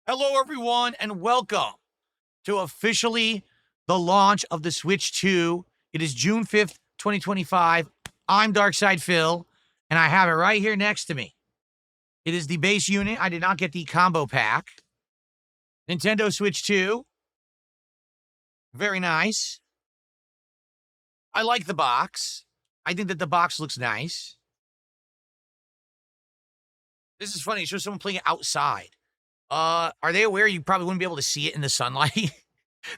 Hello, everyone, and welcome to officially the launch of the Switch 2. It is June 5th, 2025. I'm Darkside Phil, and I have it right here next to me. It is the base unit. I did not get the combo pack. Nintendo Switch 2. Very nice. I like the box. I think that the box looks nice. This is funny. It shows someone playing it outside. Are they aware you probably wouldn't be able to see it in the sunlight?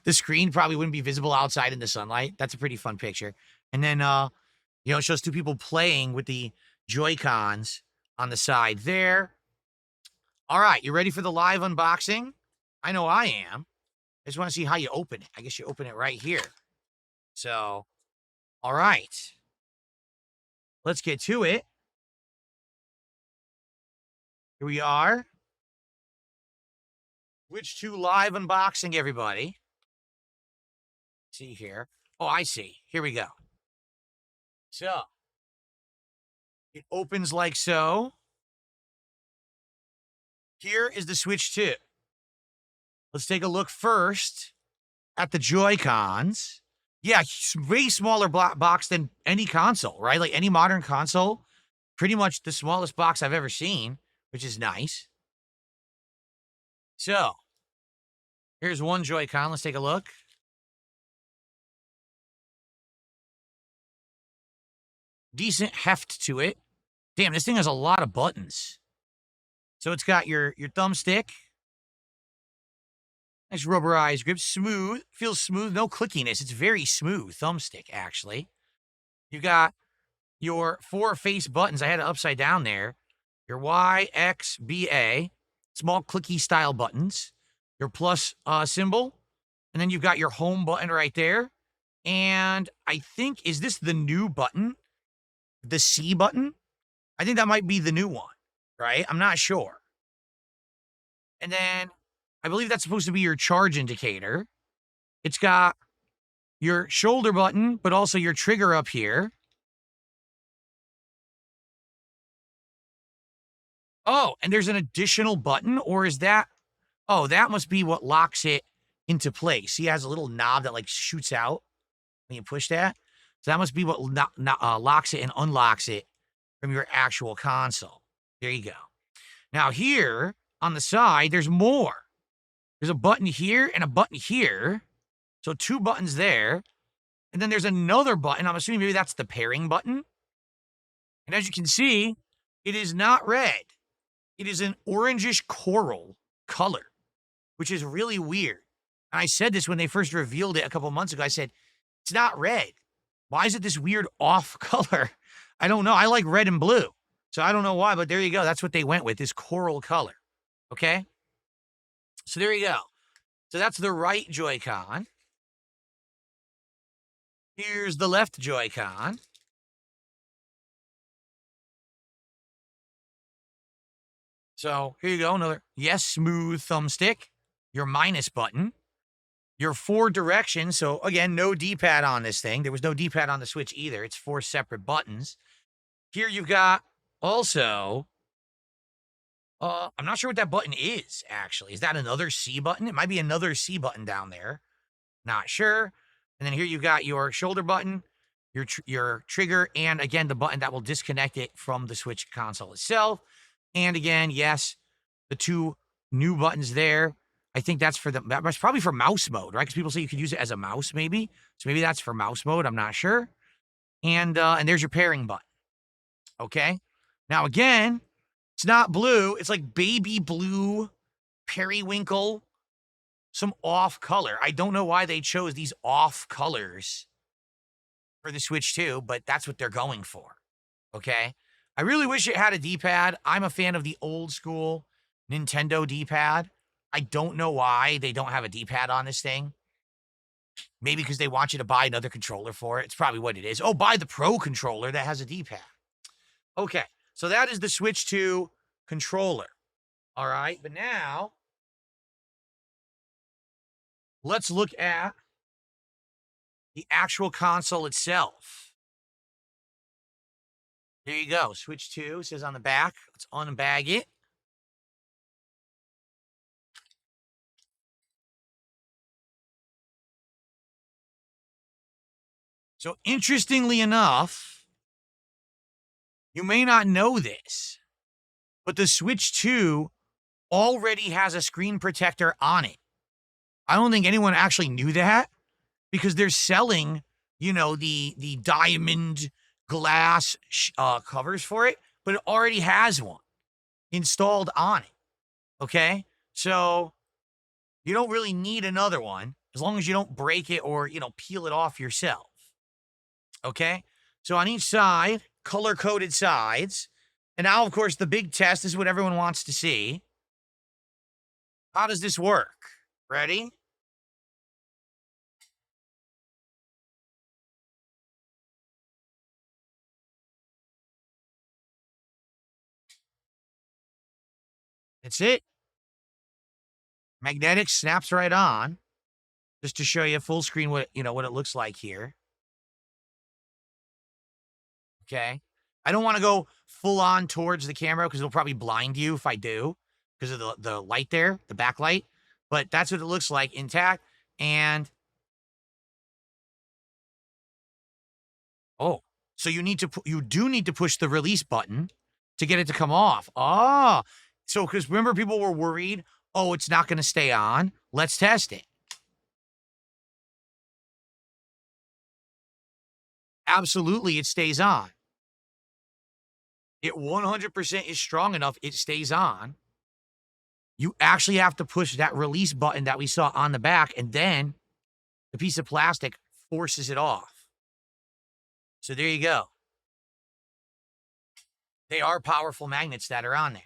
The screen probably wouldn't be visible outside in the sunlight. That's a pretty fun picture. And then, it shows two people playing with the Joy-Cons on the side there. All right, you ready for the live unboxing? I know I am. I just want to see how you open it. I guess you open it right here. So, all right. Let's get to it. Here we are. Switch 2 live unboxing, everybody. See here. Oh, I see. Here we go. So, it opens like so. Here is the Switch 2. Let's take a look first at the Joy-Cons. Yeah, way smaller box than any console, right? Like any modern console. Pretty much the smallest box I've ever seen, which is nice. So, here's one Joy-Con. Let's take a look. Decent heft to it. Damn, this thing has a lot of buttons. So it's got your thumbstick. Nice rubberized grip. Smooth. Feels smooth. No clickiness. It's very smooth thumbstick, actually. You got your 4 face buttons. I had it upside down there. Your Y, X, B, A. Small clicky style buttons. Your plus symbol. And then you've got your home button right there. And I think, is this the new button? The C button? I think that might be the new one, right? I'm not sure. And then I believe that's supposed to be your charge indicator. It's got your shoulder button, but also your trigger up here. Oh, and there's an additional button, or is that... Oh, that must be what locks it into place. See, it has a little knob that, like, shoots out when you push that. So that must be what locks it and unlocks it from your actual console. There you go. Now here, on the side, there's more. There's a button here and a button here. So 2 buttons there. And then there's another button. I'm assuming maybe that's the pairing button. And as you can see, it is not red. It is an orangish coral color, which is really weird. And I said this when they first revealed it a couple months ago. I said, it's not red. Why is it this weird off color? I don't know. I like red and blue. So I don't know why, but there you go. That's what they went with, this coral color. Okay? So there you go. So that's the right Joy-Con. Here's the left Joy-Con. So here you go. Another, yes, smooth thumbstick. Your minus button. Your 4 directions. So again, no D-pad on this thing. There was no D-pad on the Switch either. It's 4 separate buttons. Here you've got also, I'm not sure what that button is, actually. Is that another C button? It might be another C button down there. Not sure. And then here you've got your shoulder button, your trigger, and again, the button that will disconnect it from the Switch console itself. And again, yes, the 2 new buttons there. I think that's probably for mouse mode, right? Because people say you could use it as a mouse, maybe. So maybe that's for mouse mode. I'm not sure. And there's your pairing button. Okay. Now, again, it's not blue. It's like baby blue, periwinkle, some off color. I don't know why they chose these off colors for the Switch 2, but that's what they're going for. Okay. I really wish it had a D-pad. I'm a fan of the old school Nintendo D-pad. I don't know why they don't have a D-pad on this thing. Maybe because they want you to buy another controller for it. It's probably what it is. Oh, buy the Pro controller that has a D-pad. Okay, so that is the Switch 2 controller. All right, but now let's look at the actual console itself. There you go. Switch 2 says on the back. Let's unbag it. So interestingly enough, you may not know this, but the Switch 2 already has a screen protector on it. I don't think anyone actually knew that because they're selling, the diamond glass covers for it, but it already has one installed on it. Okay? So you don't really need another one as long as you don't break it or, peel it off yourself. Okay? So on each side, color-coded sides. And now, of course, the big test is what everyone wants to see. How does this work? Ready? That's it. Magnetic snaps right on. Just to show you full screen what it looks like here. Okay. I don't want to go full on towards the camera because it'll probably blind you if I do because of the light there, the backlight. But that's what it looks like intact. And oh, so you do need to push the release button to get it to come off. Oh, so because remember people were worried, oh, it's not going to stay on. Let's test it. Absolutely, it stays on. It 100% is strong enough. It stays on. You actually have to push that release button that we saw on the back, and then the piece of plastic forces it off. So there you go. They are powerful magnets that are on there.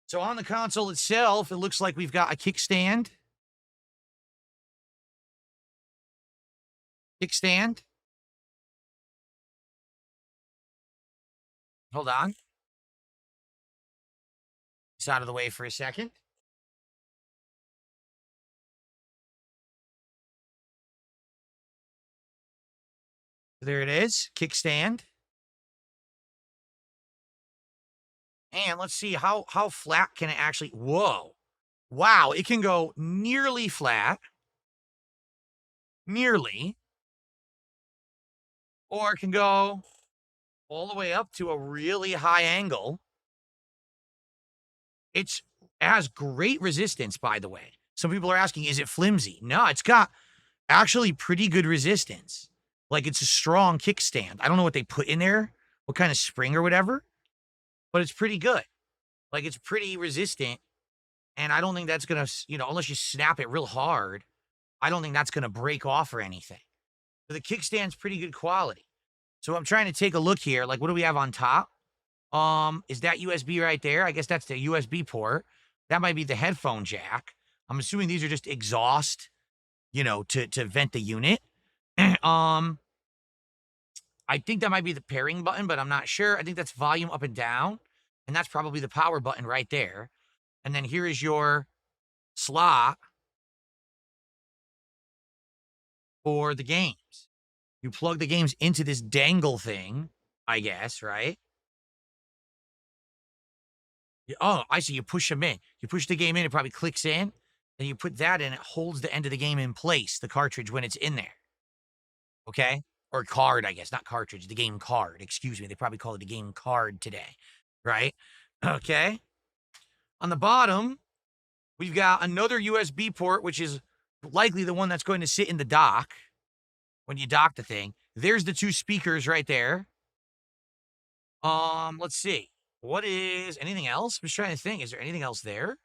So on the console itself, it looks like we've got a kickstand. Kickstand. Hold on. It's out of the way for a second. There it is. Kickstand. And let's see how flat can it actually. Whoa. Wow. It can go nearly flat. Nearly. Or it can go all the way up to a really high angle. It has great resistance, by the way. Some people are asking, is it flimsy? No, it's got actually pretty good resistance. Like, it's a strong kickstand. I don't know what they put in there, what kind of spring or whatever, but it's pretty good. Like, it's pretty resistant, and I don't think that's going to, unless you snap it real hard, I don't think that's going to break off or anything. But the kickstand's pretty good quality. So I'm trying to take a look here. Like, what do we have on top? Is that USB right there? I guess that's the USB port. That might be the headphone jack. I'm assuming these are just exhaust, to vent the unit. I think that might be the pairing button, but I'm not sure. I think that's volume up and down, and that's probably the power button right there. And then here is your slot for the games. You plug the games into this dangle thing, I guess, right? Oh, I see. You push them in. You push the game in, it probably clicks in. Then you put that in, it holds the end of the game in place, the cartridge, when it's in there. Okay? Or card, I guess. Not cartridge, the game card. Excuse me. They probably call it a game card today. Right? Okay? On the bottom, we've got another USB port, which is likely the one that's going to sit in the dock when you dock the thing. There's the two speakers right there. Let's see. What is anything else? I'm just trying to think. Is there anything else there?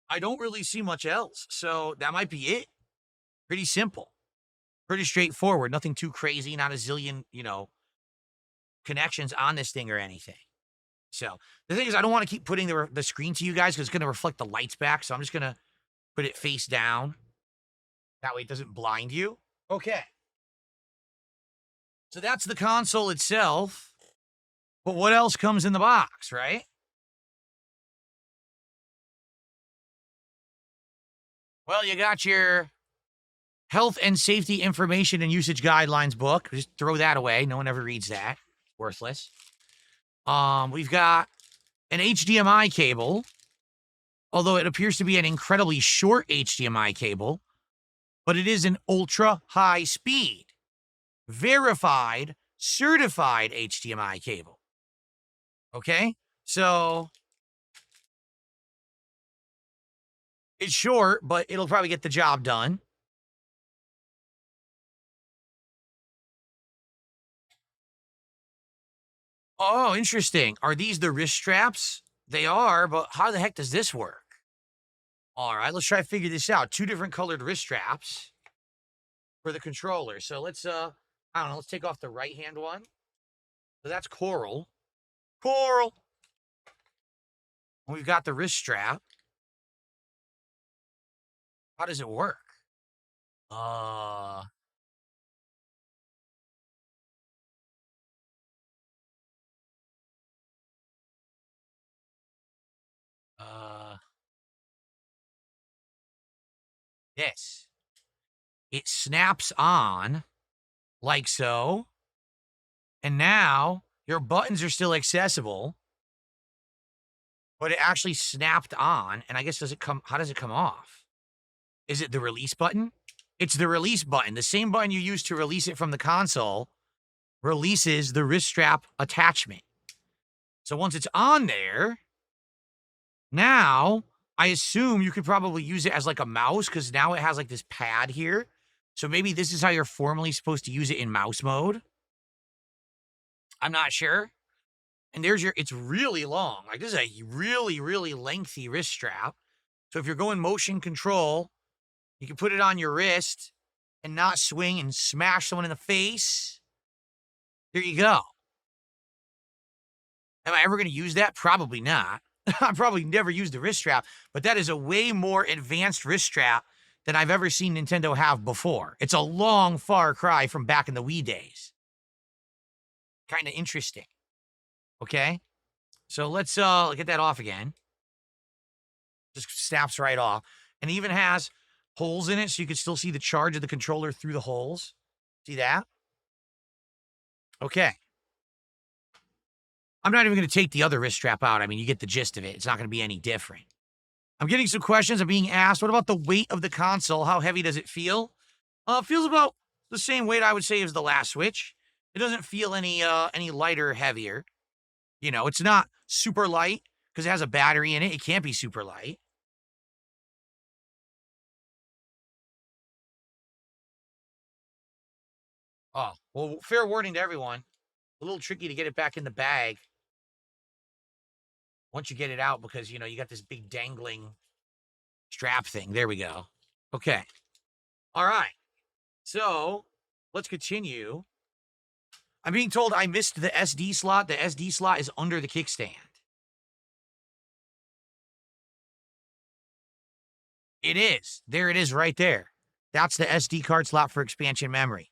I don't really see much else. So that might be it. Pretty simple. Pretty straightforward. Nothing too crazy. Not a zillion, connections on this thing or anything. So the thing is, I don't want to keep putting the screen to you guys because it's going to reflect the lights back. So I'm just going to put it face down. That way it doesn't blind you. Okay. So that's the console itself. But what else comes in the box, right? Well, you got your health and safety information and usage guidelines book. Just throw that away. No one ever reads that. Worthless. We've got an HDMI cable, although it appears to be an incredibly short HDMI cable, but it is an ultra high speed, verified, certified HDMI cable. Okay? So it's short, but it'll probably get the job done. Oh, interesting. Are these the wrist straps? They are, but how the heck does this work? All right, let's try to figure this out. Two different colored wrist straps for the controller. So let's, I don't know, let's take off the right-hand one. So that's coral. Coral. We've got the wrist strap. How does it work? Uh, uh, this. It snaps on like so. And now your buttons are still accessible, but it actually snapped on. And I guess, how does it come off? Is it the release button? It's the release button. The same button you use to release it from the console releases the wrist strap attachment. So once it's on there, now I assume you could probably use it as like a mouse because now it has like this pad here. So maybe this is how you're formally supposed to use it in mouse mode. I'm not sure. And there's it's really long. Like this is a really, really lengthy wrist strap. So if you're going motion control, you can put it on your wrist and not swing and smash someone in the face. There you go. Am I ever going to use that? Probably not. I've probably never used a wrist strap, but that is a way more advanced wrist strap than I've ever seen Nintendo have before. It's a long far cry from back in the Wii days. Kind of interesting. Okay? So let's get that off again. Just snaps right off. And it even has holes in it so you can still see the charge of the controller through the holes. See that? Okay. I'm not even going to take the other wrist strap out. I mean, you get the gist of it. It's not going to be any different. I'm getting some questions. I'm being asked, what about the weight of the console? How heavy does it feel? It feels about the same weight I would say as the last Switch. It doesn't feel any lighter or heavier. You know, it's not super light because it has a battery in it. It can't be super light. Oh, well, fair warning to everyone. A little tricky to get it back in the bag once you get it out because, you know, you got this big dangling strap thing. There we go. Okay. All right. So let's continue. I'm being told I missed the SD slot. The SD slot is under the kickstand. It is. There it is right there. That's the SD card slot for expansion memory.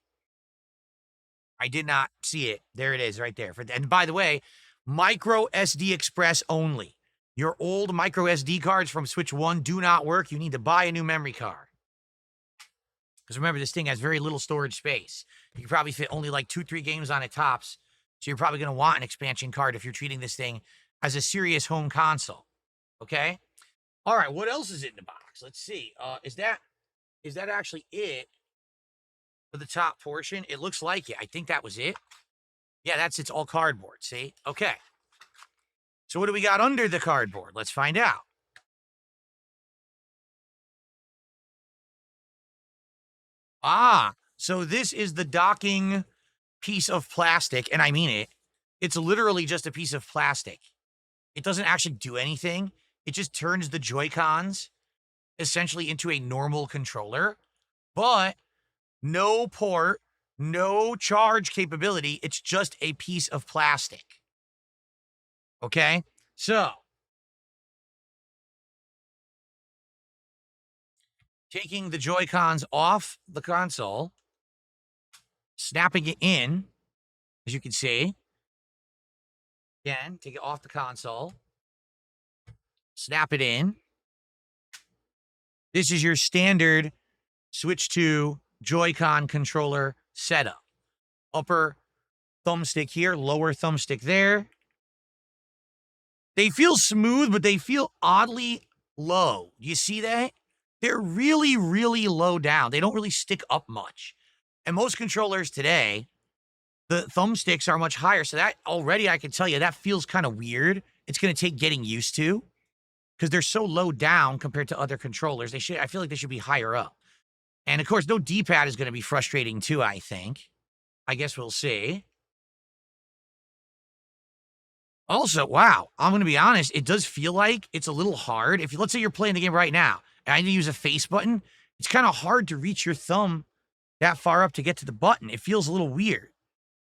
I did not see it. There it is right there. And by the way, micro SD Express only. Your old micro SD cards from Switch 1 do not work. You need to buy a new memory card. Because remember, this thing has very little storage space. You can probably fit only like 2-3 games on it tops. So you're probably going to want an expansion card if you're treating this thing as a serious home console. Okay? All right, what else is in the box? Let's see. Is that actually it for the top portion? It looks like it. I think that was it. Yeah, it's all cardboard, see? Okay. So what do we got under the cardboard? Let's find out. Ah, so this is the docking piece of plastic, and I mean it. It's literally just a piece of plastic. It doesn't actually do anything. It just turns the Joy-Cons essentially into a normal controller, but no port, no charge capability. It's just a piece of plastic. Okay? So, taking the Joy-Cons off the console, snapping it in, as you can see. Again, take it off the console, snap it in. This is your standard Switch 2 Joy-Con controller setup. Upper thumbstick here, lower thumbstick there. They feel smooth, but they feel oddly low. Do you see that? they're really, really low down. They don't really stick up much. And most controllers today, the thumbsticks are much higher. So that already, I can tell you, that feels kind of weird. It's going to take getting used to because they're so low down compared to other controllers. I feel like they should be higher up. And of course, no D-pad is going to be frustrating too, I think. I guess we'll see. Also, wow, I'm going to be honest, it does feel like it's a little hard. Let's say you're playing the game right now, and I need to use a face button, it's kind of hard to reach your thumb that far up to get to the button. It feels a little weird.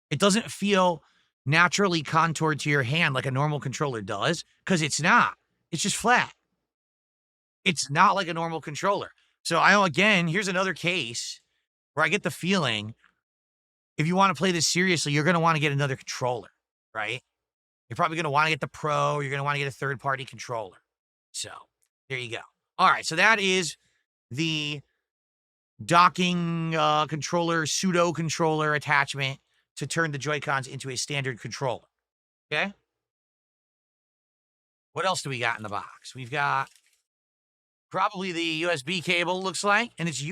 It doesn't feel naturally contoured to your hand like a normal controller does, because it's not. It's just flat. It's not like a normal controller. So again, here's another case where I get the feeling if you want to play this seriously, you're going to want to get another controller, right? You're probably going to want to get the Pro. You're going to want to get a third-party controller. So there you go. All right, so that is the docking controller, pseudo-controller attachment to turn the Joy-Cons into a standard controller. Okay? What else do we got in the box? We've got probably the USB cable, looks like, and it's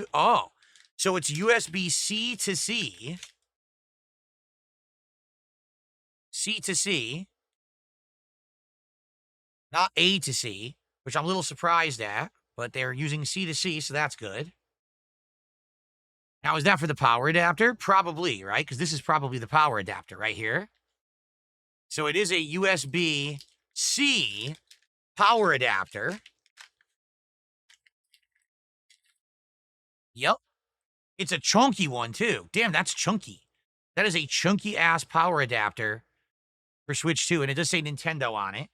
so it's USB-C to C. C to C. Not A to C, which I'm a little surprised at, but they're using C to C, so that's good. Now, is that for the power adapter? Probably, right? Because this is probably the power adapter right here. So it is a USB-C power adapter. Yep. It's a chunky one, too. Damn, that's chunky. That is a chunky-ass power adapter for Switch 2, and it does say Nintendo on it.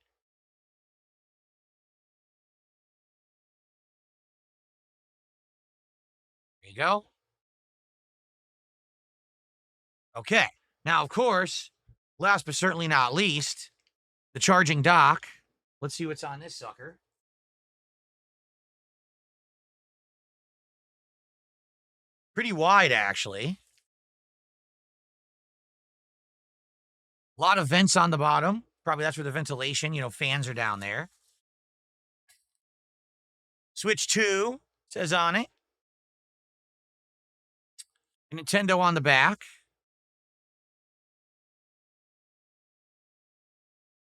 There you go. Okay. Now, of course, last but certainly not least, the charging dock. Let's see what's on this sucker. Pretty wide, actually. A lot of vents on the bottom. Probably that's where the ventilation, fans are down there. Switch 2 says on it. Nintendo on the back.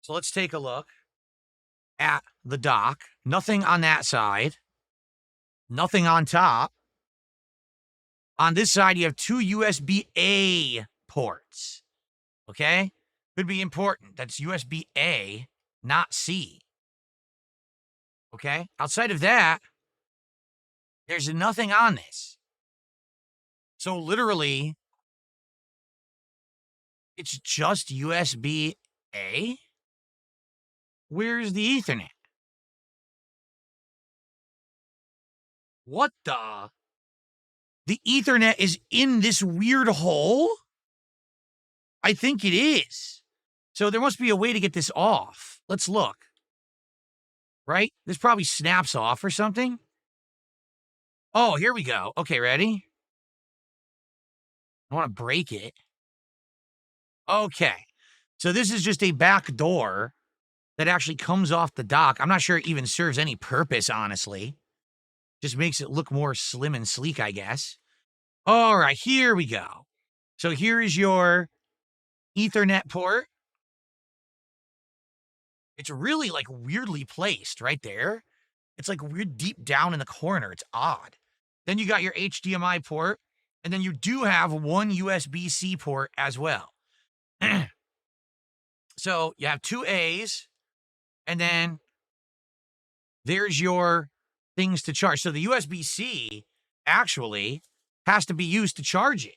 So let's take a look at the dock. Nothing on that side. Nothing on top. On this side, you have 2 USB-A ports. Okay? Could be important. That's USB-A, not C. Okay? Outside of that, there's nothing on this. So literally, it's just USB-A? Where's the Ethernet? What the? The Ethernet is in this weird hole? I think it is. So there must be a way to get this off. Let's look. Right? This probably snaps off or something. Oh, here we go. Okay, ready? I want to break it. Okay. So this is just a back door that actually comes off the dock. I'm not sure it even serves any purpose, honestly. Just makes it look more slim and sleek, I guess. All right, here we go. So here is your Ethernet port. It's really like weirdly placed right there. It's like weird deep down in the corner. It's odd. Then you got your HDMI port, and then you do have one USB-C port as well. So you have 2 A's, and then there's your things to charge. So the USB-C actually has to be used to charge it.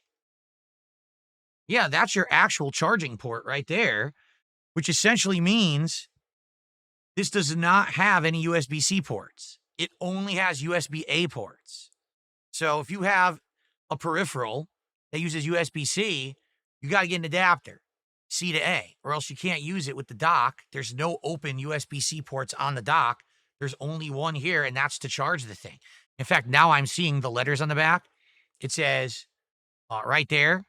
Yeah, that's your actual charging port right there, which essentially means this does not have any USB-C ports. It only has USB-A ports. So if you have a peripheral that uses USB-C, you got to get an adapter, C to A, or else you can't use it with the dock. There's no open USB-C ports on the dock. There's only one here, and that's to charge the thing. In fact, now I'm seeing the letters on the back. It says right there,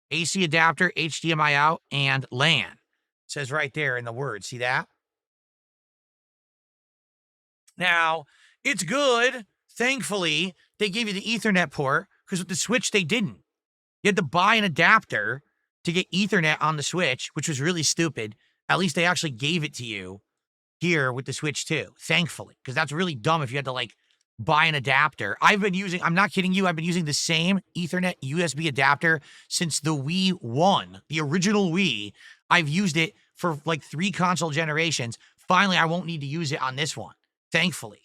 AC adapter, HDMI out, and LAN. It says right there in the words. See that? Now, it's good. Thankfully, they gave you the Ethernet port because with the Switch, they didn't. You had to buy an adapter to get Ethernet on the Switch, which was really stupid. At least they actually gave it to you here with the Switch 2, thankfully, because that's really dumb if you had to like buy an adapter. I'm not kidding you, I've been using the same Ethernet USB adapter since the Wii 1, the original Wii. I've used it for like 3 console generations. Finally, I won't need to use it on this one, thankfully.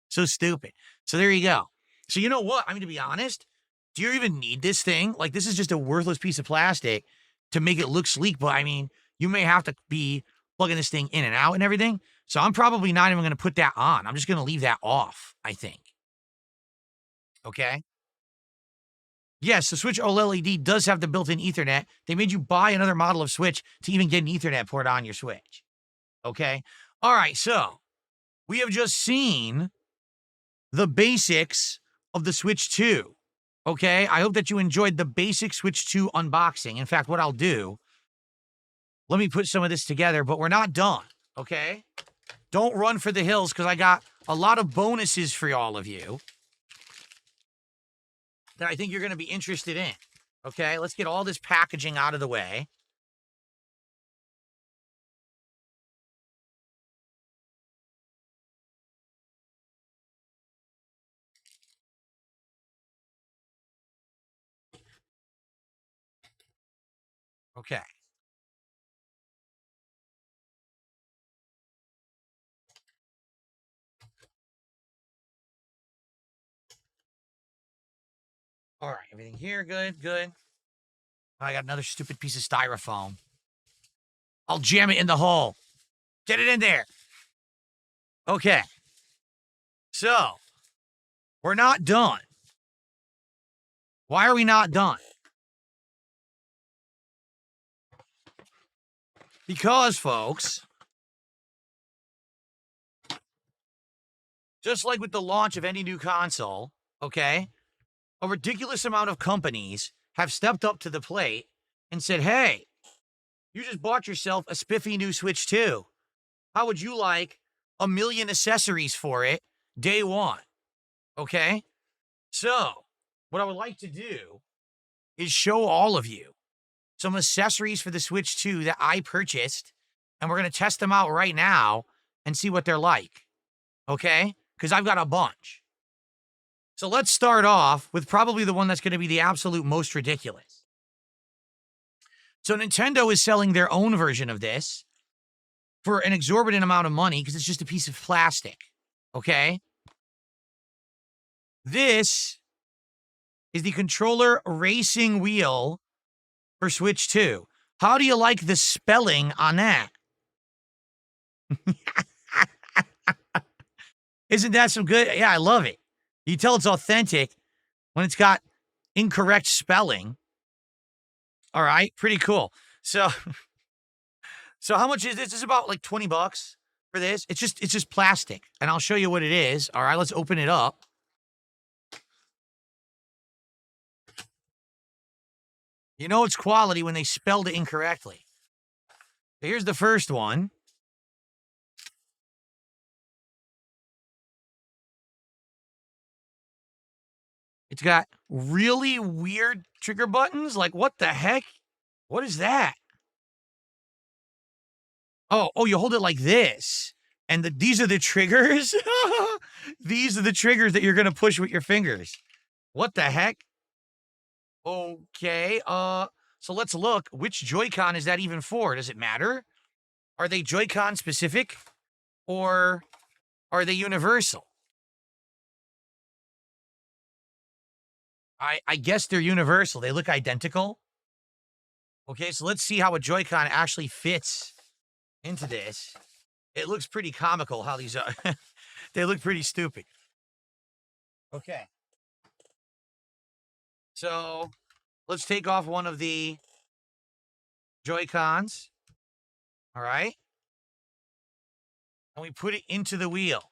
So stupid. So there you go. So you know what? I mean, to be honest, do you even need this thing? Like, this is just a worthless piece of plastic to make it look sleek, but I mean, you may have to be plugging this thing in and out and everything. So I'm probably not even going to put that on. I'm just going to leave that off, I think. Okay? Yes, the Switch OLED does have the built-in Ethernet. They made you buy another model of Switch to even get an Ethernet port on your Switch. Okay? All right, so we have just seen the basics of the Switch 2. Okay? I hope that you enjoyed the basic Switch 2 unboxing. In fact, what I'll do, let me put some of this together, but we're not done. Okay? Don't run for the hills because I got a lot of bonuses for all of you that I think you're going to be interested in. Okay, let's get all this packaging out of the way. Okay. All right, everything here, good, good. I got another stupid piece of styrofoam. I'll jam it in the hole. Get it in there. Okay. So, we're not done. Why are we not done? Because, folks, just like with the launch of any new console, okay, a ridiculous amount of companies have stepped up to the plate and said, hey, you just bought yourself a spiffy new Switch 2. How would you like 1 million accessories for it day one? Okay? So, what I would like to do is show all of you some accessories for the Switch 2 that I purchased, and we're going to test them out right now and see what they're like. Okay? Because I've got a bunch. So let's start off with probably the one that's going to be the absolute most ridiculous. So Nintendo is selling their own version of this for an exorbitant amount of money because it's just a piece of plastic. Okay? This is the controller racing wheel for Switch 2. How do you like the spelling on that? Isn't that some good? Yeah, I love it. You tell it's authentic when it's got incorrect spelling. All right, pretty cool. So how much is this? It's about like $20 for this. It's just plastic, and I'll show you what it is. All right, let's open it up. You know it's quality when they spelled it incorrectly. Here's the first one. It's got really weird trigger buttons. Like, what the heck? What is that? Oh, you hold it like this. And these are the triggers? These are the triggers that you're going to push with your fingers. What the heck? Okay, so let's look. Which Joy-Con is that even for? Does it matter? Are they Joy-Con specific? Or are they universal? I guess they're universal. They look identical. Okay, so let's see how a Joy-Con actually fits into this. It looks pretty comical how these are. They look pretty stupid. Okay. So, let's take off one of the Joy-Cons. All right? And we put it into the wheel.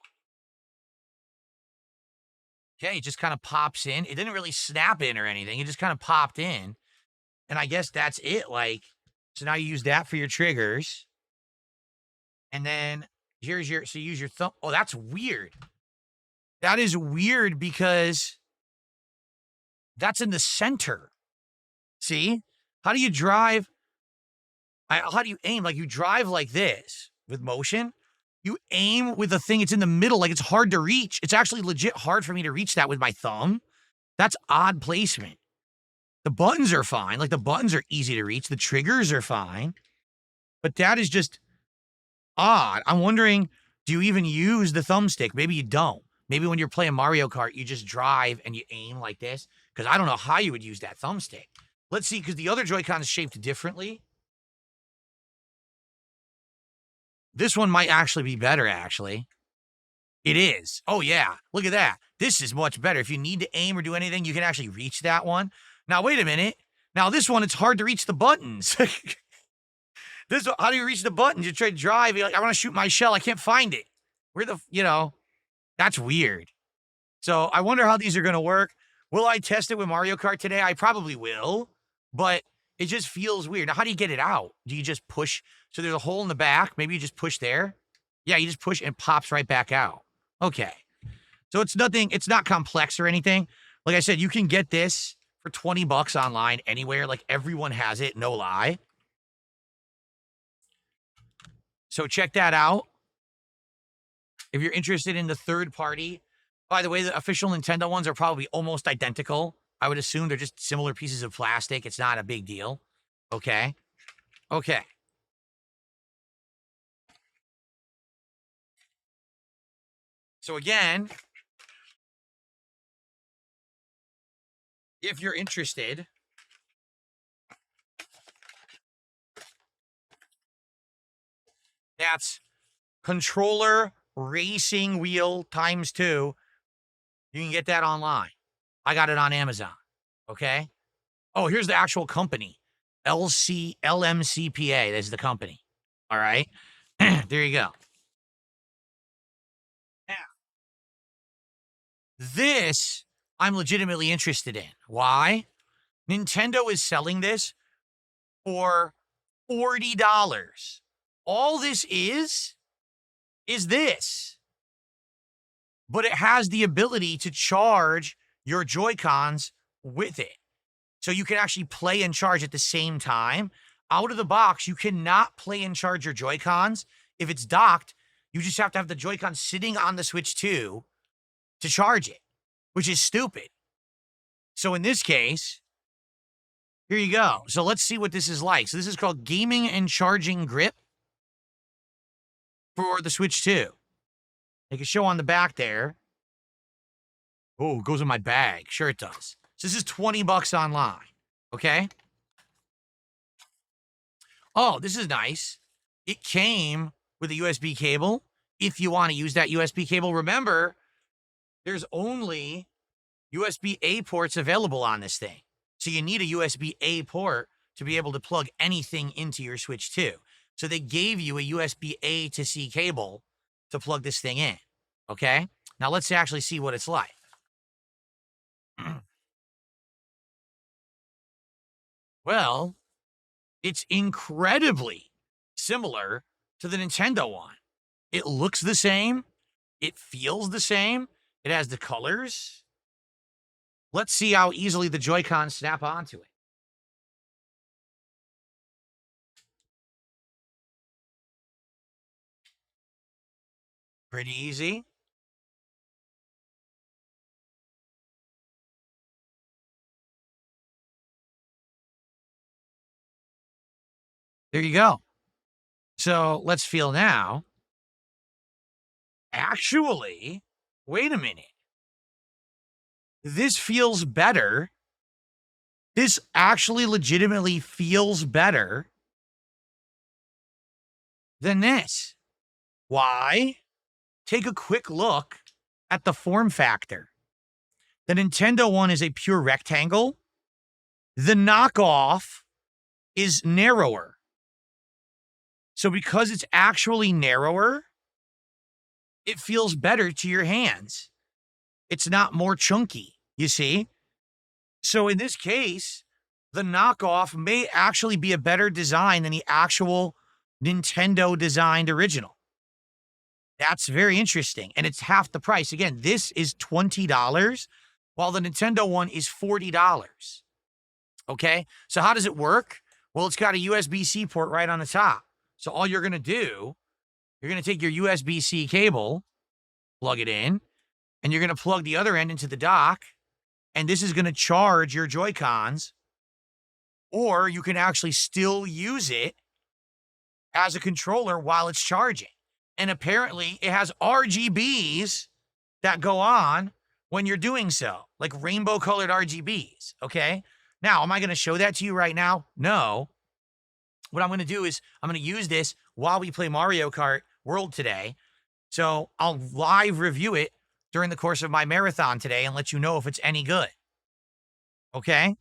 Okay, it just kind of pops in. It didn't really snap in or anything. It just kind of popped in. And I guess that's it. Like, so now you use that for your triggers. And then here's so you use your thumb. Oh, that's weird. That is weird because that's in the center. See? How do you drive? How do you aim? Like, you drive like this with motion. You aim with the thing, it's in the middle, like it's hard to reach. It's actually legit hard for me to reach that with my thumb. That's odd placement. The buttons are fine. Like, the buttons are easy to reach. The triggers are fine. But that is just odd. I'm wondering, do you even use the thumbstick? Maybe you don't. Maybe when you're playing Mario Kart, you just drive and you aim like this. Because I don't know how you would use that thumbstick. Let's see, because the other Joy-Con is shaped differently. This one might actually be better, actually. It is. Oh, yeah. Look at that. This is much better. If you need to aim or do anything, you can actually reach that one. Now, wait a minute. Now, this one, it's hard to reach the buttons. How do you reach the buttons? You try to drive. You're like, I want to shoot my shell. I can't find it. Where the, that's weird. So I wonder how these are going to work. Will I test it with Mario Kart today? I probably will, but it just feels weird. Now, how do you get it out? Do you just push? So there's a hole in the back. Maybe you just push there. Yeah, you just push and it pops right back out. Okay. So it's not complex or anything. Like I said, you can get this for $20 online anywhere. Like, everyone has it, no lie. So check that out. If you're interested in the third party, by the way, the official Nintendo ones are probably almost identical. I would assume they're just similar pieces of plastic. It's not a big deal. Okay. Okay. So again, if you're interested, that's controller racing wheel ×2. You can get that online. I got it on Amazon. Okay. Oh, here's the actual company. LMCPA. That's the company. All right. There you go. Now, this I'm legitimately interested in. Why? Nintendo is selling this for $40. All this is this. But it has the ability to charge your Joy-Cons with it. So you can actually play and charge at the same time. Out of the box, you cannot play and charge your Joy-Cons. If it's docked, you just have to have the Joy-Con sitting on the Switch 2 to charge it, which is stupid. So in this case, here you go. So let's see what this is like. So this is called Gaming and Charging Grip for the Switch 2. They can show on the back there. Oh, it goes in my bag. Sure it does. So this is $20 online. Okay? Oh, this is nice. It came with a USB cable. If you want to use that USB cable, remember, there's only USB-A ports available on this thing. So you need a USB-A port to be able to plug anything into your Switch 2. So they gave you a USB-A to C cable to plug this thing in. Okay? Now let's actually see what it's like. Well, it's incredibly similar to the Nintendo one. It looks the same. It feels the same. It has the colors. Let's see how easily the Joy-Cons snap onto it. Pretty easy. There you go. So let's feel now. Actually, wait a minute. This feels better. This actually legitimately feels better than this. Why? Take a quick look at the form factor. The Nintendo one is a pure rectangle. The knockoff is narrower. So because it's actually narrower, it feels better to your hands. It's not more chunky, you see? So in this case, the knockoff may actually be a better design than the actual Nintendo designed original. That's very interesting. And it's half the price. Again, this is $20, while the Nintendo one is $40. Okay. So how does it work? Well, it's got a USB-C port right on the top. So all you're going to do, you're going to take your USB-C cable, plug it in, and you're going to plug the other end into the dock. And this is going to charge your Joy-Cons, or you can actually still use it as a controller while it's charging. And apparently it has RGBs that go on when you're doing so, like rainbow colored RGBs. Okay. Now, am I going to show that to you right now? No. What I'm going to do is I'm going to use this while we play Mario Kart World today. So I'll live review it during the course of my marathon today and let you know if it's any good. Okay.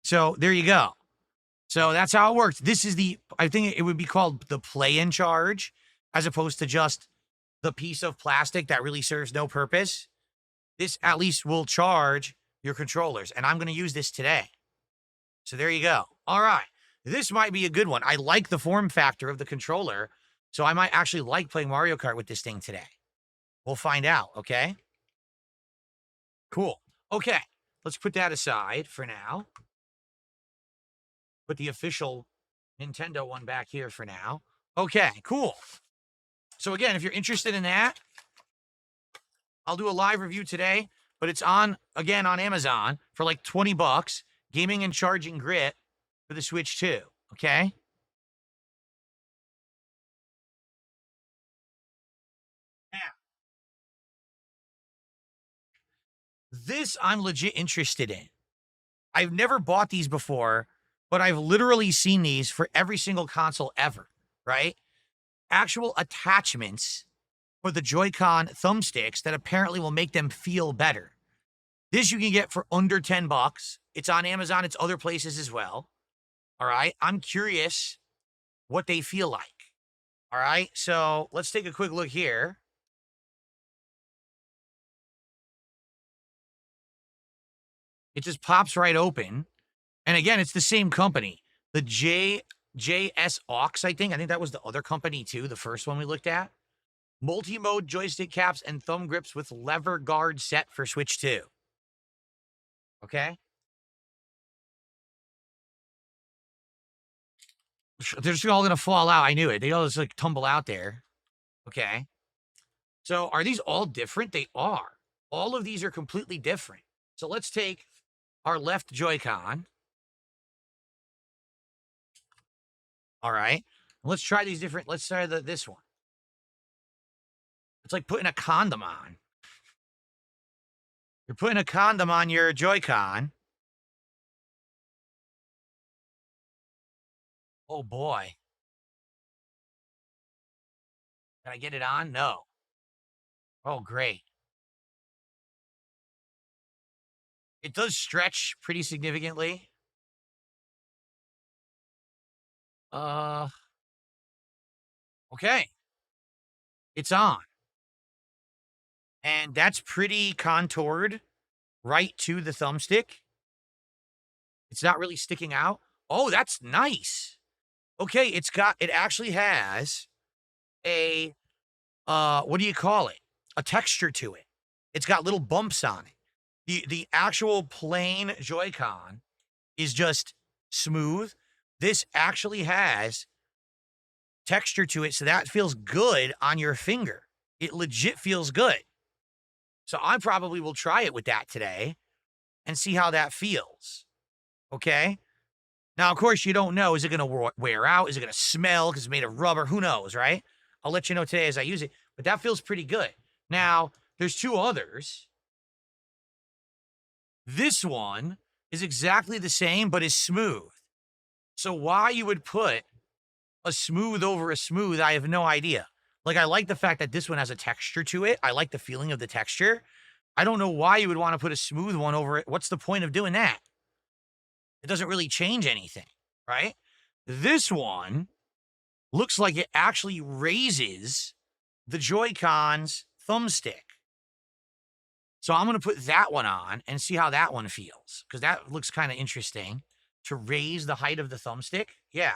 So there you go. So that's how it works. This is I think it would be called the play-in charge, as opposed to just the piece of plastic that really serves no purpose. This at least will charge your controllers, and I'm going to use this today. So there you go. All right. This might be a good one. I like the form factor of the controller, so I might actually like playing Mario Kart with this thing today. We'll find out, okay? Cool. Okay. Let's put that aside for now. Put the official Nintendo one back here for now. Okay, cool. So again, if you're interested in that, I'll do a live review today, but it's again on Amazon for like 20 bucks. Gaming and Charging Grit for the Switch 2, okay? Now, this I'm legit interested in. I've never bought these before, but I've literally seen these for every single console ever, right? Actual attachments for the Joy-Con thumbsticks that apparently will make them feel better. This you can get for under 10 bucks. It's on Amazon. It's other places as well. All right. I'm curious what they feel like. All right. So let's take a quick look here. It just pops right open. And again, it's the same company. The JS Aux, I think. I think that was the other company too, the first one we looked at. Multi-mode joystick caps and thumb grips with lever guard set for Switch 2. Okay? They're just all going to fall out. I knew it. They all just like tumble out there. Okay? So are these all different? They are. All of these are completely different. So let's take our left Joy-Con. All right. Let's try these different. Let's try this one. It's like putting a condom on. You're putting a condom on your Joy-Con. Oh boy. Can I get it on? No. Oh, great. It does stretch pretty significantly. Okay. It's on. And that's pretty contoured right to the thumbstick. It's not really sticking out. Oh, that's nice. Okay, it actually has a, what do you call it? A texture to it. It's got little bumps on it. The actual plain Joy-Con is just smooth. This actually has texture to it, so that feels good on your finger. It legit feels good. So I probably will try it with that today and see how that feels. Okay? Now, of course, you don't know. Is it going to wear out? Is it going to smell because it's made of rubber? Who knows, right? I'll let you know today as I use it. But that feels pretty good. Now, there's two others. This one is exactly the same, but is smooth. So why you would put a smooth over a smooth, I have no idea. Like, I like the fact that this one has a texture to it. I like the feeling of the texture. I don't know why you would want to put a smooth one over it. What's the point of doing that? It doesn't really change anything, right? This one looks like it actually raises the Joy-Con's thumbstick. So I'm going to put that one on and see how that one feels, because that looks kind of interesting. To raise the height of the thumbstick. Yeah.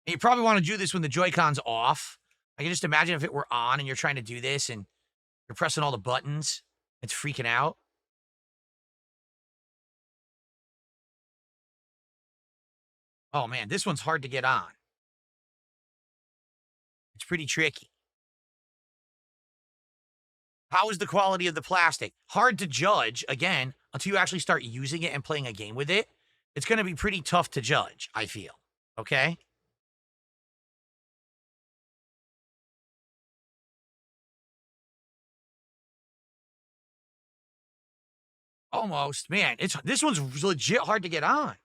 And you probably want to do this when the Joy-Con's off. I can just imagine if it were on and you're trying to do this and you're pressing all the buttons. It's freaking out. Oh, man, this one's hard to get on. It's pretty tricky. How is the quality of the plastic? Hard to judge, again, until you actually start using it and playing a game with it. It's going to be pretty tough to judge, I feel. Okay? Almost. Man, this one's legit hard to get on.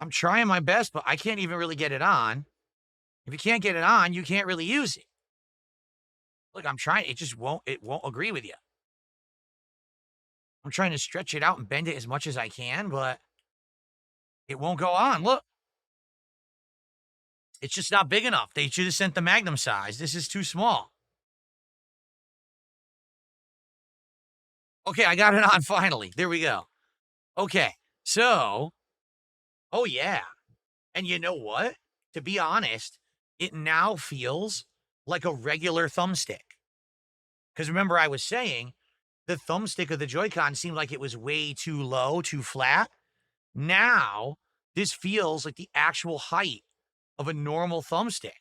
I'm trying my best, but I can't even really get it on. If you can't get it on, you can't really use it. Look, I'm trying. It won't agree with you. I'm trying to stretch it out and bend it as much as I can, but it won't go on. Look. It's just not big enough. They should have sent the Magnum size. This is too small. Okay, I got it on finally. There we go. Okay, so, oh yeah. And you know what? To be honest, it now feels like a regular thumbstick. Because remember, I was saying the thumbstick of the Joy-Con seemed like it was way too low, too flat. Now, this feels like the actual height of a normal thumbstick.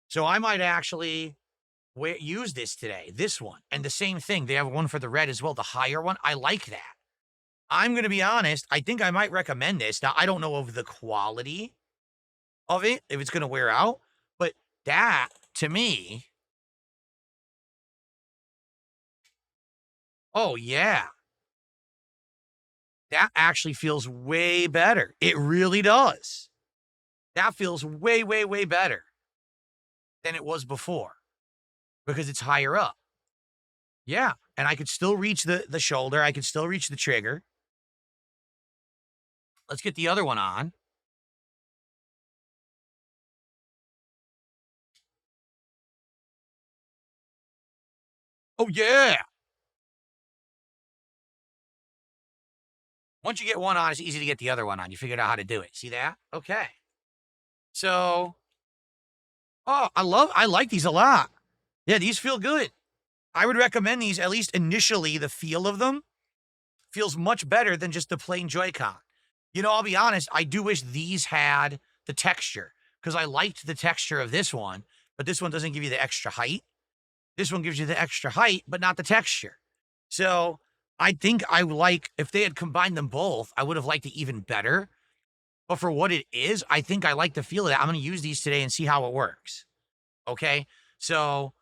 So I might actually use this today, this one. And the same thing, they have one for the red as well, the higher one. I like that. I'm going to be honest, I think I might recommend this. Now, I don't know of the quality of it, if it's going to wear out, but that, to me, oh, yeah. That actually feels way better. It really does. That feels way, way, way better than it was before because it's higher up. Yeah, and I could still reach the shoulder. I could still reach the trigger. Let's get the other one on. Oh, yeah. Once you get one on, it's easy to get the other one on. You figured out how to do it. See that? Okay. So, oh, I like these a lot. Yeah, these feel good. I would recommend these, at least initially. The feel of them feels much better than just the plain Joy-Con. You know, I'll be honest, I do wish these had the texture because I liked the texture of this one, but this one doesn't give you the extra height. This one gives you the extra height, but not the texture. So I think if they had combined them both, I would have liked it even better. But for what it is, I think I like the feel of that. I'm going to use these today and see how it works. Okay. So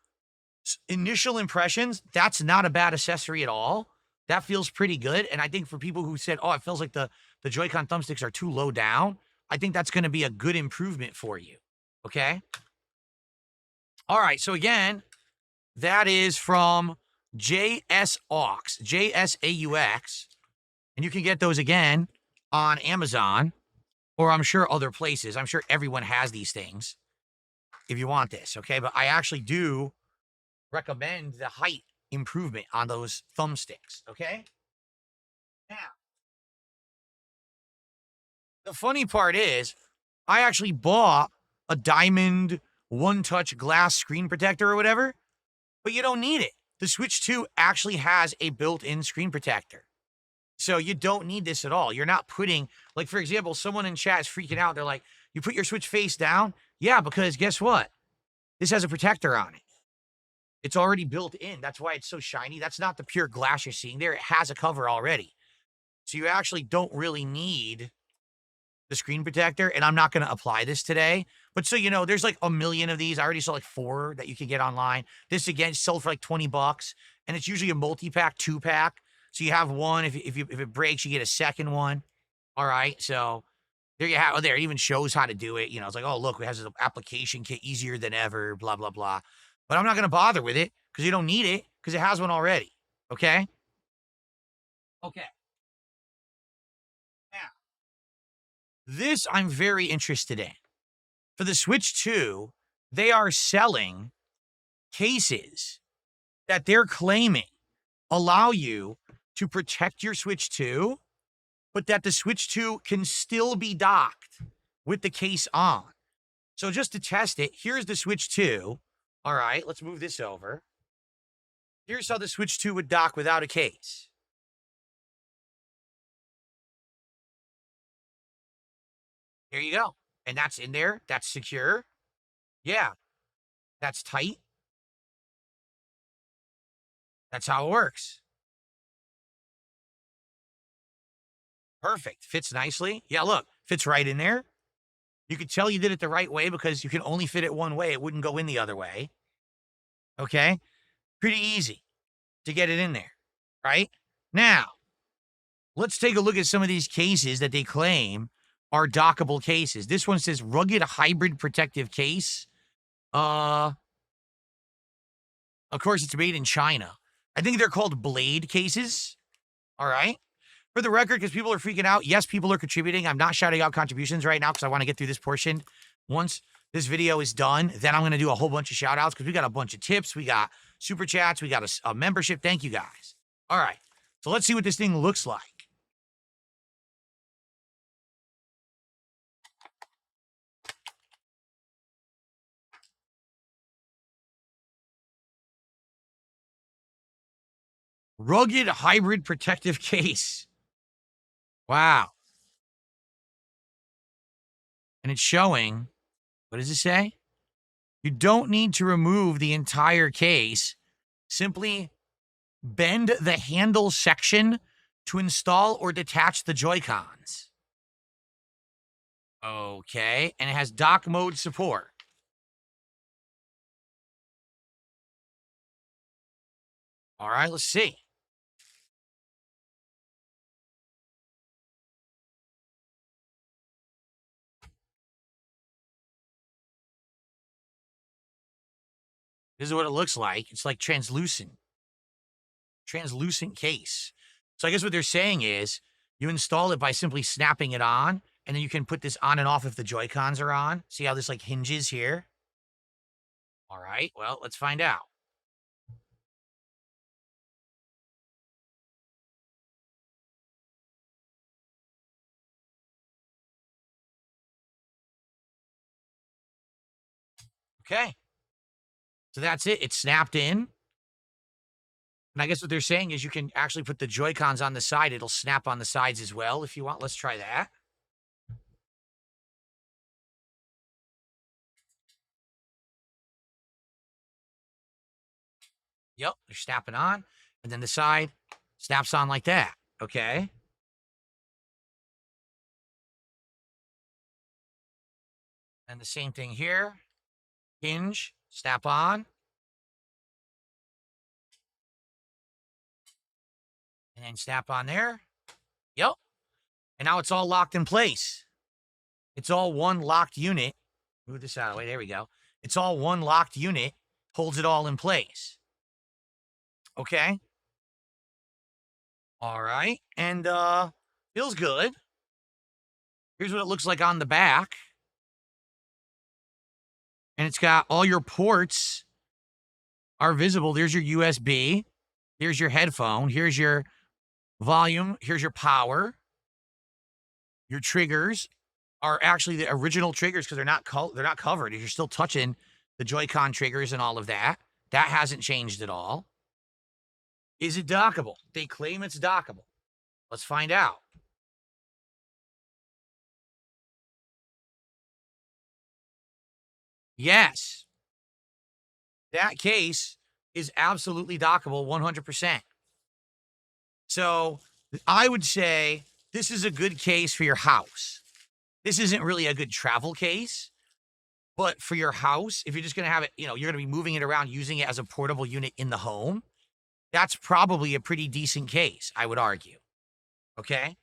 initial impressions, that's not a bad accessory at all. That feels pretty good. And I think for people who said, oh, it feels like the Joy-Con thumbsticks are too low down, I think that's going to be a good improvement for you. Okay. All right. So again, that is from JSaux, JSAUX. And you can get those again on Amazon, or I'm sure other places. I'm sure everyone has these things if you want this, okay? But I actually do recommend the height improvement on those thumbsticks, okay? Now, the funny part is, I actually bought a diamond one-touch glass screen protector or whatever, but you don't need it. The Switch 2 actually has a built-in screen protector. So you don't need this at all. You're not putting, like, for example, someone in chat is freaking out. They're like, you put your Switch face down? Yeah, because guess what? This has a protector on it. It's already built in. That's why it's so shiny. That's not the pure glass you're seeing there. It has a cover already. So you actually don't really need the screen protector. And I'm not going to apply this today. But so you know, there's like a million of these. I already saw like 4 that you can get online. This, again, sold for like $20. And it's usually a multi-pack, 2-pack. So you have one. If it breaks, you get a second one. All right. So there you have. Oh, there it even shows how to do it. You know, it's like, oh, look, it has an application kit, easier than ever, blah, blah, blah. But I'm not going to bother with it because you don't need it because it has one already. Okay. Okay. Now, this I'm very interested in. For the Switch 2, they are selling cases that they're claiming allow you to protect your Switch 2, but that the Switch 2 can still be docked with the case on. So just to test it, here's the Switch 2. All right, let's move this over. Here's how the Switch 2 would dock without a case. There you go. And that's in there. That's secure. Yeah, that's tight. That's how it works. Perfect. Fits nicely. Yeah, look, fits right in there. You could tell you did it the right way because you can only fit it one way. It wouldn't go in the other way. Okay? Pretty easy to get it in there, right? Now, let's take a look at some of these cases that they claim are dockable cases. This one says rugged hybrid protective case. Of course, it's made in China. I think they're called blade cases. All right. For the record, because people are freaking out, yes, people are contributing. I'm not shouting out contributions right now because I want to get through this portion. Once this video is done, then I'm going to do a whole bunch of shout outs because we got a bunch of tips. We got super chats. We got a membership. Thank you guys. All right. So let's see what this thing looks like. Rugged hybrid protective case. Wow. And it's showing, what does it say? You don't need to remove the entire case. Simply bend the handle section to install or detach the Joy-Cons. Okay. And it has dock mode support. All right, let's see. This is what it looks like. It's like translucent case. So I guess what they're saying is you install it by simply snapping it on, and then you can put this on and off if the Joy-Cons are on. See how this like hinges here? All right, well, let's find out. Okay. So that's it. It's snapped in. And I guess what they're saying is you can actually put the Joy-Cons on the side. It'll snap on the sides as well if you want. Let's try that. Yep, they're snapping on. And then the side snaps on like that. Okay. And the same thing here. Hinge, snap on. And then snap on there. Yep. And now it's all locked in place. It's all one locked unit. Move this out of the way. There we go. It's all one locked unit. Holds it all in place. Okay. All right. And feels good. Here's what it looks like on the back. And it's got all your ports are visible. There's your USB. Here's your headphone. Here's your volume. Here's your power. Your triggers are actually the original triggers because they're not covered. You're still touching the Joy-Con triggers and all of that. That hasn't changed at all. Is it dockable? They claim it's dockable. Let's find out. Yes. That case is absolutely dockable 100%. So I would say this is a good case for your house. This isn't really a good travel case, but for your house, if you're just going to have it, you're going to be moving it around, using it as a portable unit in the home, that's probably a pretty decent case, I would argue. Okay?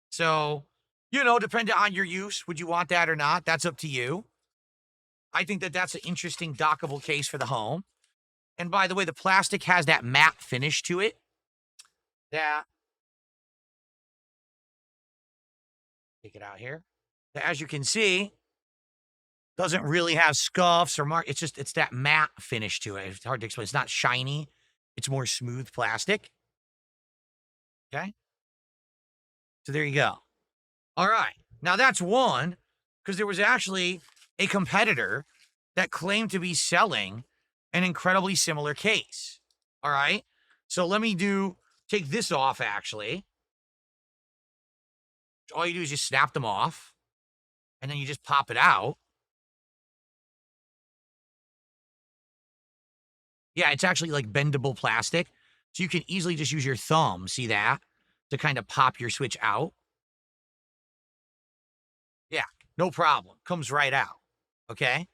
So, depending on your use, would you want that or not? That's up to you. I think that that's an interesting dockable case for the home. And by the way, the plastic has that matte finish to it. That, take it out here. That, as you can see, doesn't really have scuffs or marks. It's that matte finish to it. It's hard to explain. It's not shiny. It's more smooth plastic. Okay. So there you go. All right. Now that's one because there was actually a competitor that claimed to be selling an incredibly similar case. All right. So let me take this off actually. All you do is just snap them off and then you just pop it out. Yeah, it's actually like bendable plastic. So you can easily just use your thumb, see that, to kind of pop your switch out. Yeah, no problem. Comes right out. Okay.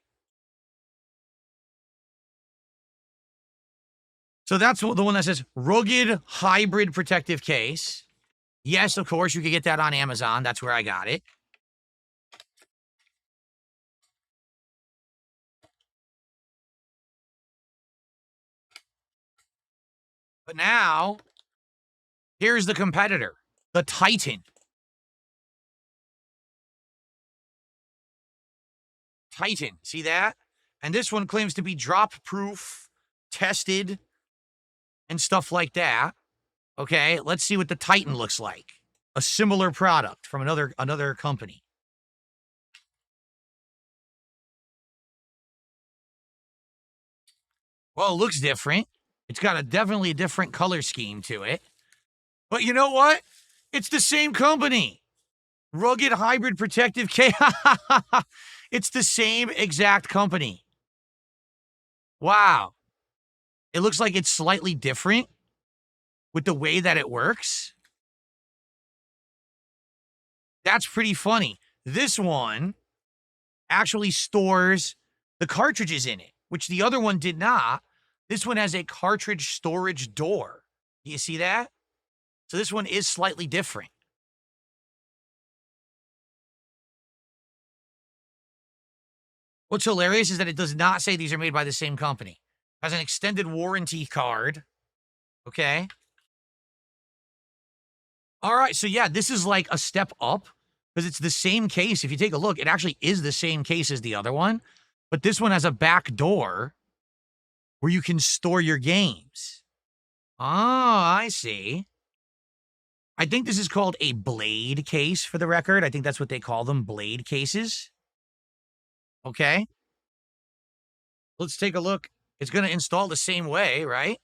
So that's the one that says rugged hybrid protective case. Yes, of course, you can get that on Amazon. That's where I got it. But now, here's the competitor, the Titan. Titan, see that? And this one claims to be drop proof, tested, and stuff like that. Okay, let's see what the Titan looks like. A similar product from another company. Well, it looks different. It's got definitely a different color scheme to it. But you know what? It's the same company. Rugged Hybrid Protective K. It's the same exact company. Wow. It looks like it's slightly different with the way that it works. That's pretty funny. This one actually stores the cartridges in it, which the other one did not. This one has a cartridge storage door. Do you see that? So this one is slightly different. What's hilarious is that it does not say these are made by the same company. It has an extended warranty card. Okay. All right. So yeah, this is like a step up because it's the same case. If you take a look, it actually is the same case as the other one, but this one has a back door where you can store your games. Oh, I see. I think this is called a blade case for the record. I think that's what they call them, blade cases. Okay. Let's take a look. It's going to install the same way, right?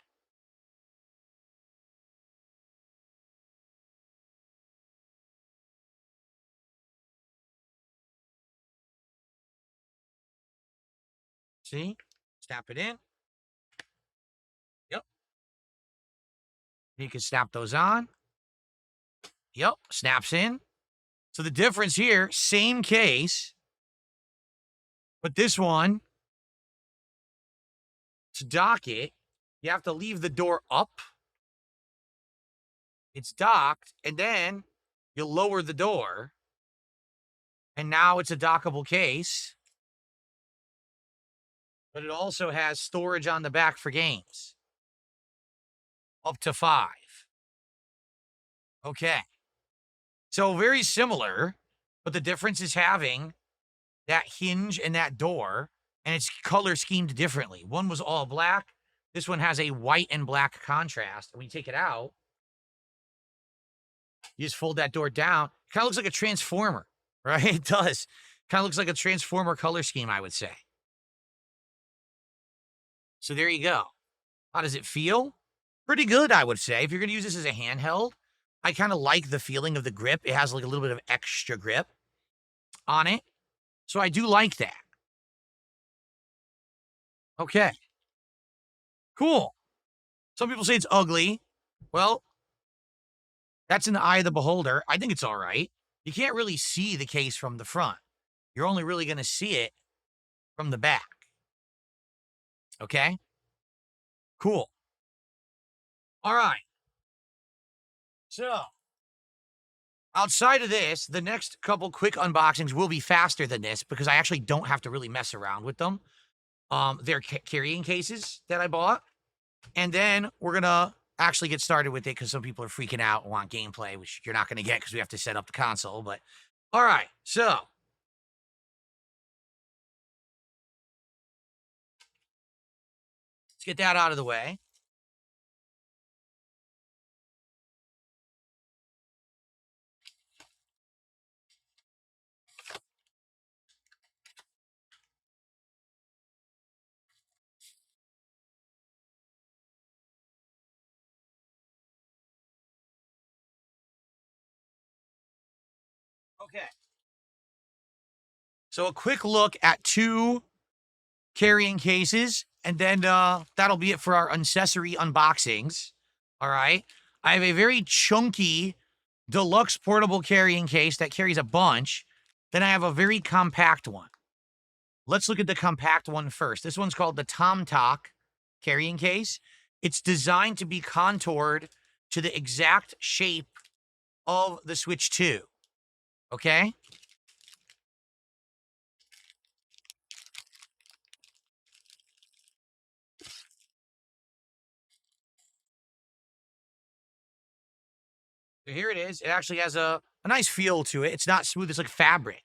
See? Snap it in. Yep. You can snap those on. Yep. Snaps in. So the difference here, same case, but this one, to dock it, you have to leave the door up. It's docked, and then you lower the door, and now it's a dockable case. But it also has storage on the back for games. Up to 5. Okay. So very similar, but the difference is having that hinge and that door, and it's color schemed differently. One was all black. This one has a white and black contrast. And when you take it out, you just fold that door down. Kind of looks like a transformer, right? It does. Kind of looks like a transformer color scheme, I would say. So there you go. How does it feel? Pretty good, I would say. If you're going to use this as a handheld, I kind of like the feeling of the grip. It has like a little bit of extra grip on it. So I do like that. Okay. Cool. Some people say it's ugly. Well, that's in the eye of the beholder. I think it's all right. You can't really see the case from the front. You're only really going to see it from the back. Okay? Cool. All right. So, outside of this, the next couple quick unboxings will be faster than this because I actually don't have to really mess around with them. They're carrying cases that I bought. And then we're going to actually get started with it because some people are freaking out and want gameplay, which you're not going to get because we have to set up the console. But all right, so let's get that out of the way. Okay. So a quick look at 2 carrying cases, and then that'll be it for our accessory unboxings. All right. I have a very chunky deluxe portable carrying case that carries a bunch. Then I have a very compact one. Let's look at the compact one first. This one's called the TomTalk carrying case. It's designed to be contoured to the exact shape of the Switch 2. Okay? So here it is. It actually has a nice feel to it. It's not smooth. It's like fabric.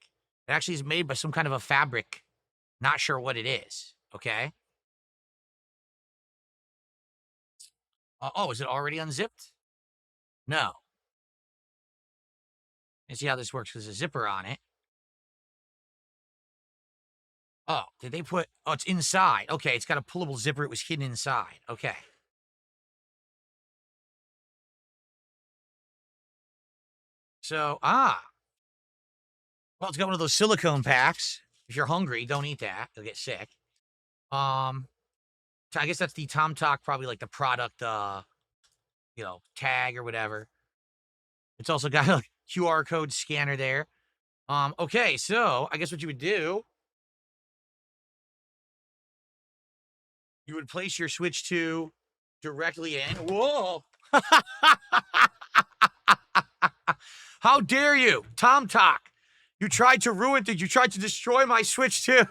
It actually is made by some kind of a fabric. Not sure what it is. Okay? Oh, is it already unzipped? No. Let's see how this works. There's a zipper on it. Oh, did they put... Oh, it's inside. Okay, it's got a pullable zipper. It was hidden inside. Okay. So, well, it's got one of those silicone packs. If you're hungry, don't eat that. You'll get sick. So I guess that's the TomTalk, probably like the product, tag or whatever. It's also got a QR code scanner there. Okay, so I guess what you would do, you would place your Switch 2 directly in. Whoa! How dare you, TomTalk? You tried to ruin things. You tried to destroy my Switch 2.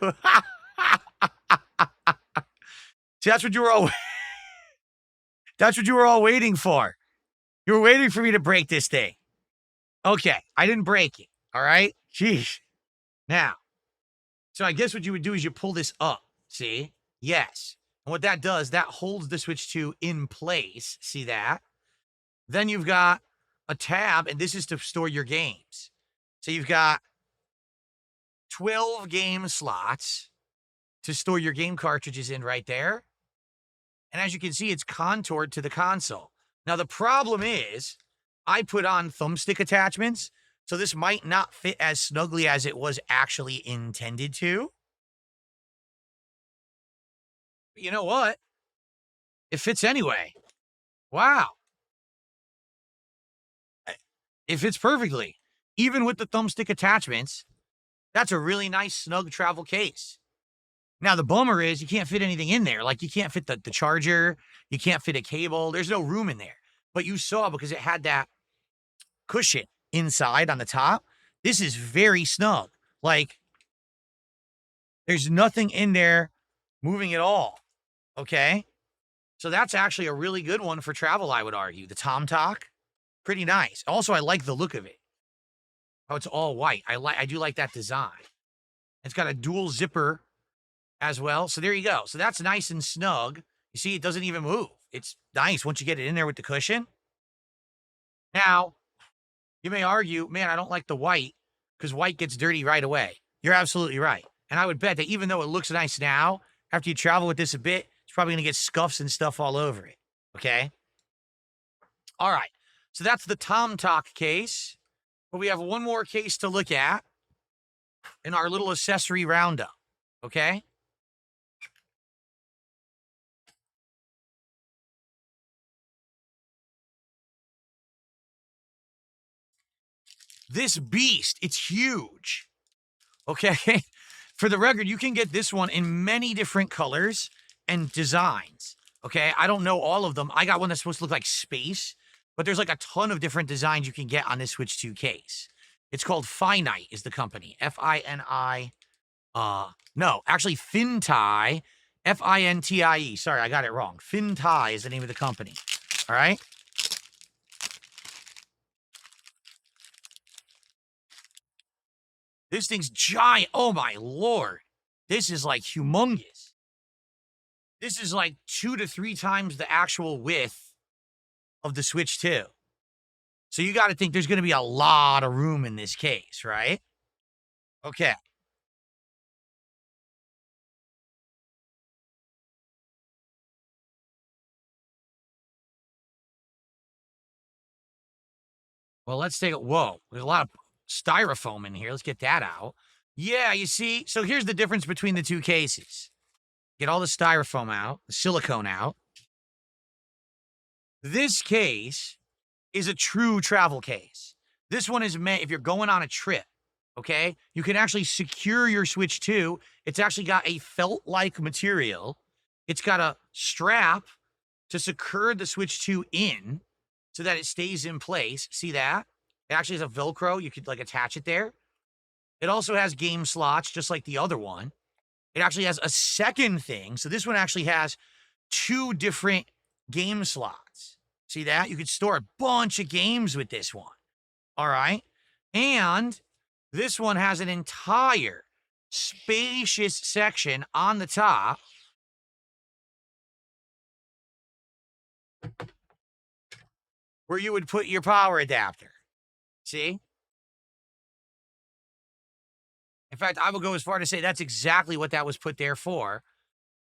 See, that's what you were all that's what you were all waiting for. You were waiting for me to break this thing. Okay, I didn't break it. All right? Jeez. Now, so I guess what you would do is you pull this up. See? Yes. And what that does, that holds the Switch 2 in place. See that? Then you've got a tab, and this is to store your games. So you've got 12 game slots to store your game cartridges in right there. And as you can see, it's contoured to the console. Now, the problem is I put on thumbstick attachments, so this might not fit as snugly as it was actually intended to. But you know what? It fits anyway. Wow. It fits perfectly. Even with the thumbstick attachments, that's a really nice, snug travel case. Now, the bummer is you can't fit anything in there. Like, you can't fit the charger. You can't fit a cable. There's no room in there. But you saw, because it had that cushion inside on the top, this is very snug. Like, there's nothing in there moving at all. Okay? So that's actually a really good one for travel, I would argue. The TomTalk, pretty nice. Also, I like the look of it. Oh, it's all white. I do like that design. It's got a dual zipper as well. So there you go. So that's nice and snug. You see, it doesn't even move. It's nice once you get it in there with the cushion. Now, you may argue, man, I don't like the white because white gets dirty right away. You're absolutely right. And I would bet that even though it looks nice now, after you travel with this a bit, it's probably going to get scuffs and stuff all over it. Okay? All right. So that's the TomTalk case. But we have one more case to look at in our little accessory roundup. Okay? This beast, it's huge. Okay? For the record, you can get this one in many different colors and designs. Okay? I don't know all of them. I got one that's supposed to look like space, but there's like a ton of different designs you can get on this Switch 2 case. It's called Finite is the company. F-I-N-I. No, actually Fintie. F-I-N-T-I-E. Sorry, I got it wrong. Fintie is the name of the company. All right? This thing's giant. Oh my lord. This is like humongous. This is like 2 to 3 times the actual width of the Switch 2. So you got to think there's going to be a lot of room in this case, right? Okay. Well, let's take it. Whoa. There's a lot of... styrofoam in here. Let's get that out. Yeah, you see? So here's the difference between the two cases. Get all the styrofoam out, the silicone out. This case is a true travel case. This one is meant if you're going on a trip, okay? You can actually secure your Switch 2. It's actually got a felt-like material. It's got a strap to secure the Switch 2 in so that it stays in place. See that? It actually has a Velcro. You could like attach it there. It also has game slots, just like the other one. It actually has a second thing. So this one actually has 2 different game slots. See that? You could store a bunch of games with this one. All right. And this one has an entire spacious section on the top where you would put your power adapter. See? In fact, I will go as far to say that's exactly what that was put there for.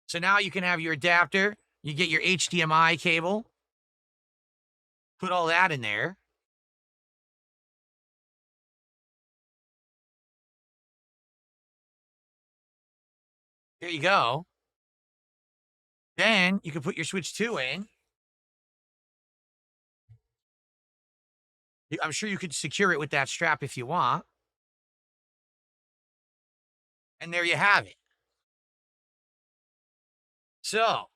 So now you can have your adapter, you get your HDMI cable, put all that in there. There you go. Then you can put your Switch 2 in. I'm sure you could secure it with that strap if you want. And there you have it. So,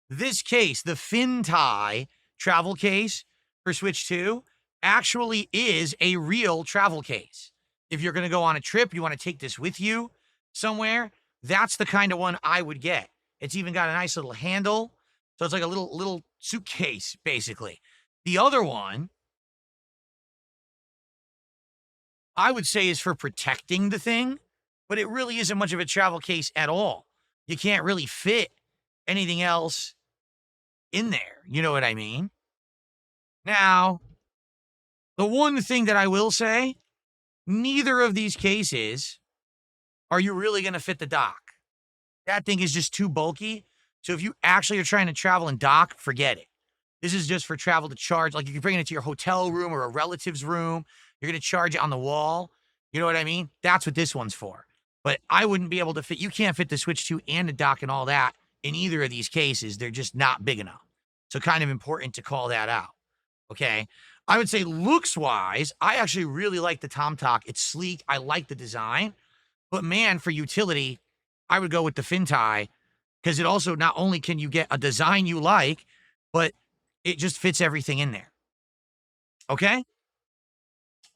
this case, the FinTie travel case for Switch 2, actually is a real travel case. If you're going to go on a trip, you want to take this with you somewhere, that's the kind of one I would get. It's even got a nice little handle. So it's like a little suitcase, basically. The other one, I would say, is for protecting the thing, but it really isn't much of a travel case at all. You can't really fit anything else in there. You know what I mean? Now, the one thing that I will say, neither of these cases are you really going to fit the dock. That thing is just too bulky. So if you actually are trying to travel and dock, forget it. This is just for travel to charge. Like, if you're bringing it to your hotel room or a relative's room, you're going to charge it on the wall. You know what I mean? That's what this one's for. But I wouldn't be able to fit, you can't fit the Switch 2 and the dock and all that in either of these cases. They're just not big enough. So kind of important to call that out. Okay. I would say looks-wise, I actually really like the TomTalk. It's sleek. I like the design. But man, for utility, I would go with the FinTie because it also not only can you get a design you like, but it just fits everything in there. Okay?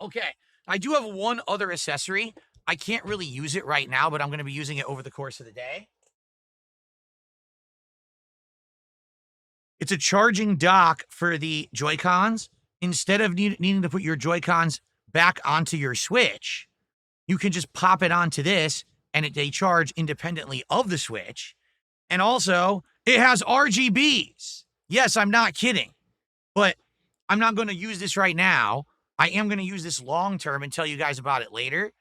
Okay. I do have one other accessory. I can't really use it right now, but I'm going to be using it over the course of the day. It's a charging dock for the Joy-Cons. Instead of needing to put your Joy-Cons back onto your Switch, you can just pop it onto this, and they charge independently of the Switch. And also, it has RGBs. Yes, I'm not kidding. But I'm not going to use this right now. I am going to use this long-term and tell you guys about it later.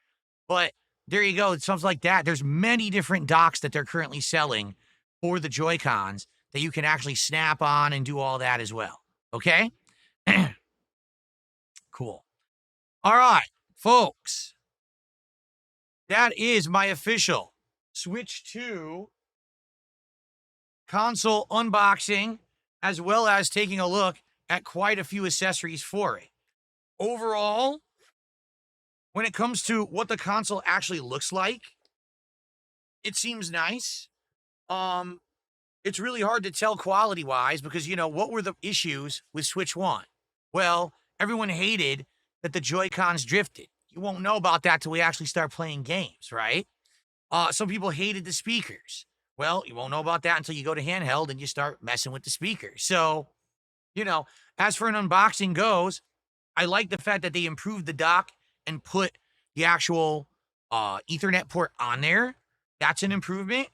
But there you go. It's something like that. There's many different docks that they're currently selling for the Joy-Cons that you can actually snap on and do all that as well. Okay? Cool. All right, folks. That is my official Switch 2 console unboxing, as well as taking a look at quite a few accessories for it. Overall, when it comes to what the console actually looks like, it seems nice. It's really hard to tell quality-wise because, you know, what were the issues with Switch 1? Well, everyone hated that the Joy-Cons drifted. You won't know about that till we actually start playing games, right? Some people hated the speakers. Well, you won't know about that until you go to handheld and you start messing with the speakers. So, you know, as for an unboxing goes, I like the fact that they improved the dock and put the actual Ethernet port on there. That's an improvement.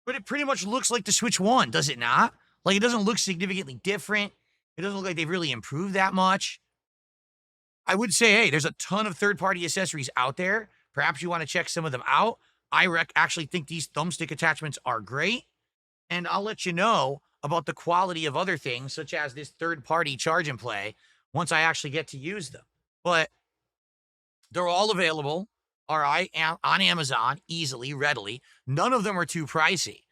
But it pretty much looks like the Switch 1, does it not? Like, it doesn't look significantly different. It doesn't look like they've really improved that much. I would say, hey, there's a ton of third-party accessories out there. Perhaps you want to check some of them out. I actually think these thumbstick attachments are great. And I'll let you know about the quality of other things, such as this third-party charge and play, once I actually get to use them. But They're all available, all right, on Amazon easily, readily. None of them are too pricey.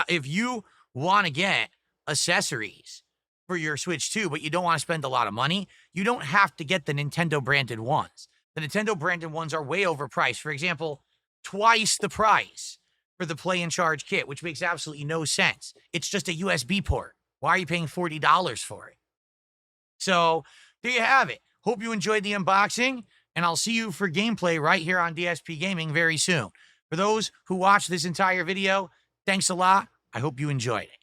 If you want to get accessories for your Switch 2, but you don't want to spend a lot of money, you don't have to get the Nintendo branded ones. The Nintendo branded ones are way overpriced. For example, twice the price for the Play and Charge kit, which makes absolutely no sense. It's just a USB port. Why are you paying $40 for it? So there you have it. Hope you enjoyed the unboxing, and I'll see you for gameplay right here on DSP Gaming very soon. For those who watched this entire video, thanks a lot. I hope you enjoyed it.